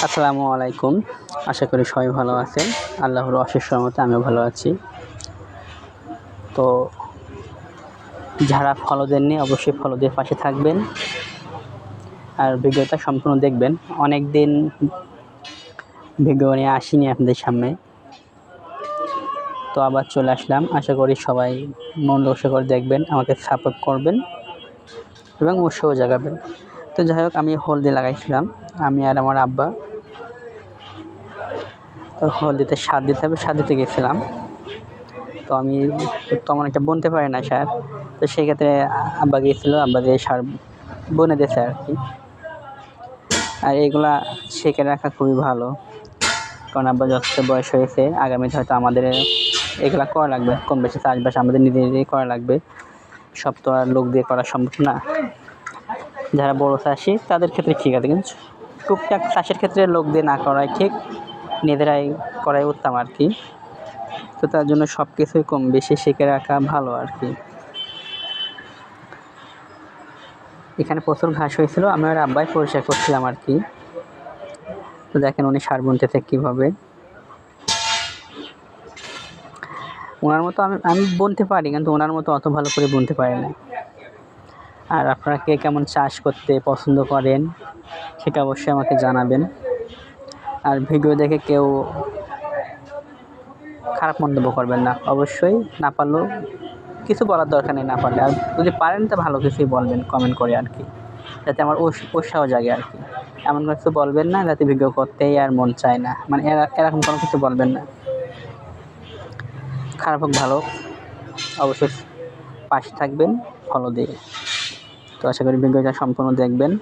আসসালামু আলাইকুম। আশা করি সবাই ভালো আছেন। আল্লাহর অশেষ রহমতে আমিও ভালো আছি। তো যারা ফলো দেননি অবশ্যই ফলো দিয়ে পাশে থাকবেন। আর ভিডিওটা সম্পূর্ণ দেখবেন। অনেক দিন ভিডিও নিয়ে আসিনি আপনাদের সামনে। তো আবার চলে আসলাম। আশা করি সবাই মন দর্শক করে দেখবেন, আমাকে সাপোর্ট করবেন এবং উৎসাহ জাগাবেন। তো যাই হোক, আমি হলদি লাগাইছিলাম, আমি আর আমার আব্বা। তো হলদিতে সার দিতে হবে, সার দিতে গেছিলাম। তো আমি তেমন একটা বুনতে পারি না সার। তো সেক্ষেত্রে আব্বা গিয়েছিল, আব্বা দিয়ে সার বুনে দিয়েছে আর কি। আর এগুলা শিখে রাখা খুবই ভালো, কারণ আব্বা যথেষ্ট বয়স হয়েছে, আগামীতে হয়তো আমাদের এগুলা করা লাগবে। কম বেশি চাষবাস আমাদের নিজেদেরই করা লাগবে, সব তো আর লোক দিয়ে করা সম্ভব না। যারা বড় চাষি তাদের ক্ষেত্রে ঠিক আছে, কিন্তু টুকটাক চাষের ক্ষেত্রে লোক দিয়ে না করাই ঠিক, নিজেরাই করাই উত্তম আর কি। তো তার জন্য সব কিছুই কম বেশি শিখে রাখা ভালো আর কি। এখানে প্রচুর ঘাস হয়েছিল, আমি আর আব্বাই পরিষ্কার করছিলাম আর কি। তো দেখেন উনি সার বুনতেছে কীভাবে। ওনার মতো আমি বুনতে পারি, কিন্তু ওনার মতো অত ভালো করে বুনতে পারি না। আর আপনারা কে কেমন চাষ করতে পছন্দ করেন সেটা অবশ্যই আমাকে জানাবেন। আর ভিডিও দেখে কেউ খারাপ মন্তব্য করবেন না, অবশ্যই। না পারলেও কিছু বলার দরকার নেই, না পারলে। আর যদি পারেন তো ভালো কিছুই বলবেন কমেন্ট করে আর কি, যাতে আমার উৎসাহ জাগে আর কি। এমন কিছু বলবেন না যাতে ভিডিও করতেই আর মন চায় না, মানে এরকম কোনো কিছু বলবেন না। খারাপ হোক ভালো, অবশ্যই পাশে থাকবেন ফলো দিয়ে। তো আশা করি ভিডিওটা সম্পূর্ণ দেখবেন।